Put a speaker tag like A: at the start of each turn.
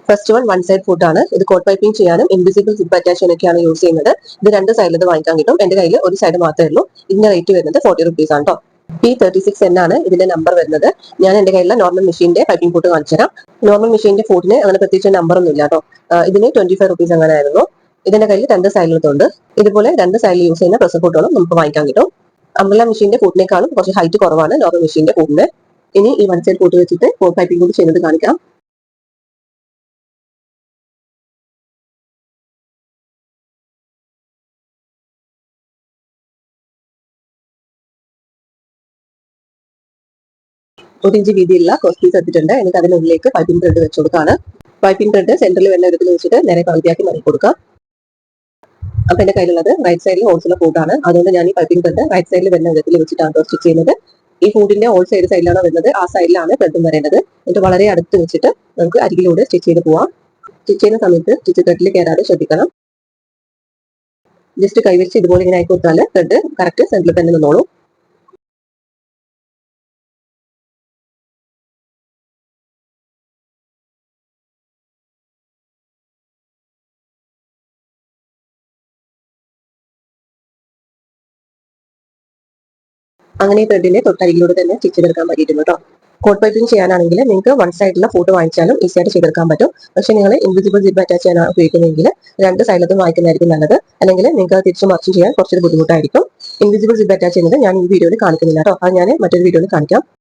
A: First one side food ആണ്. ഇത് coat piping ചെയ്യാനും ഇൻവിസിബിൾ സിപ്പ് അറ്റാച്ചിനൊക്കെയാണ് യൂസ് ചെയ്യുന്നത്. ഇത് രണ്ട് സൈഡിൽ ഇത് വാങ്ങിക്കാൻ കിട്ടും. എന്റെ കയ്യിൽ ഒരു സൈഡ് മാത്രമേ ഉള്ളൂ. ഇതിന്റെ റേറ്റ് വരുന്നത് 40 റുപ്പീസ് ആണ് കേട്ടോ. P36N ആണ് ഇതിന്റെ നമ്പർ വരുന്നത്. ഞാൻ എന്റെ കയ്യിലുള്ള നോർമൽ മെഷീന്റെ പൈപ്പിംഗ് ഫുഡ് കാണിച്ചു തരാം. നോർമൽ മെഷീന്റെ ഫുഡിന് അങ്ങനെ പ്രത്യേകിച്ച് നമ്പർ ഒന്നും ഇല്ല കേട്ടോ. ഇതിന് 25 റുപ്പീസ് അങ്ങനെ ആയിരുന്നു. ഇതിന്റെ കയ്യിൽ രണ്ട് സൈഡിലുണ്ട്. ഇതുപോലെ രണ്ട് സൈഡിൽ യൂസ് ചെയ്യുന്ന പ്രഷർ ഫുഡുകളും നമുക്ക് വാങ്ങിക്കാൻ കിട്ടും. അംബ്രല്ല മെഷീന്റെ ഫുഡിനേക്കാളും കുറച്ച് ഹൈറ്റ് കുറവാണ് നോർമൽ മെഷീന്റെ ഫുഡിന്. ഇനി ഈ വൺ സൈഡ് ഫുഡ് വെച്ചിട്ട് കോട്ട് പൈപ്പിംഗ് കൂടി ചെയ്യുന്നത് കാണിക്കാം. ഒരു ഇഞ്ച് വീതിയുള്ള ക്രോസ് പീസ് എടുത്തിട്ടുണ്ട്. എന്നിട്ട് അതിനുള്ളിലേക്ക് പൈപ്പിംഗ് ത്രെഡ് വെച്ച് കൊടുക്കാണ്. പൈപ്പിംഗ് ത്രെഡ് സെന്ററിൽ വരുന്ന വിധത്തിൽ വെച്ചിട്ട് നേരെ പകുതിയാക്കി മടക്കി കൊടുക്കാം. അപ്പൊ എന്റെ കയ്യിലുള്ളത് റൈറ്റ് സൈഡിൽ ഹോൾസുള്ള ഫുഡാണ്. അതുകൊണ്ട് ഞാൻ ഈ പൈപ്പിംഗ് ത്രെഡ് റൈറ്റ് സൈഡിൽ വരുന്ന വിധത്തിൽ വെച്ചിട്ടാണ് സ്റ്റിച്ച് ചെയ്യുന്നത്. ഈ ഫുഡിന്റെ ഹോൾ സൈഡിലാണോ വരുന്നത് ആ സൈഡിലാണ് ത്രെഡും വരേണ്ടത്. എന്നിട്ട് വളരെ അടുത്ത് വെച്ചിട്ട് നമുക്ക് അരികിലൂടെ സ്റ്റിച്ച് ചെയ്ത് പോവാം. സ്റ്റിച്ച് ചെയ്യുന്ന സമയത്ത് സ്റ്റിച്ച് ത്രെഡിൽ കയറാതെ ശ്രദ്ധിക്കണം. ജസ്റ്റ് കൈവച്ച് ഇതുപോലെ ഇങ്ങനെ ആയി കൊടുത്താൽ ത്രെഡ് കറക്റ്റ് സെന്ററിൽ തന്നെ നിന്നോളൂ. അങ്ങനെ ത്രെഡിന്റെ തൊട്ടരികിലൂടെ തന്നെ സ്റ്റിച്ച് ചെയ്തെടുക്കാൻ പറ്റിയിട്ടുണ്ട് കേട്ടോ. കോട്ട് പൈപ്പിംഗ് ചെയ്യാനാണെങ്കിൽ നിങ്ങൾക്ക് വൺ സൈഡിലുള്ള ഫോട്ടോ വാങ്ങിച്ചാലും ഈസി ആയിട്ട് ചെയ്തെടുക്കാൻ പറ്റും. പക്ഷെ നിങ്ങൾ ഇൻവിസിബിൾ സിബ് അറ്റാച്ച് ചെയ്യാൻ ഉപയോഗിക്കുന്നതെങ്കിൽ രണ്ട് സൈഡിലത്തും വാങ്ങിക്കുന്നതായിരിക്കും നല്ലത്. അല്ലെങ്കിൽ നിങ്ങൾക്ക് തിരിച്ചു മറിച്ചും ചെയ്യാൻ കുറച്ചൊരു ബുദ്ധിമുട്ടായിരിക്കും. ഇൻവിസിബിൾ സിബ് അറ്റാച്ച് ചെയ്യുന്നത് ഞാൻ ഈ വീഡിയോയിൽ കാണിക്കുന്നില്ല കേട്ടോ. അത് ഞാൻ മറ്റൊരു വീഡിയോയിൽ കാണിക്കാം.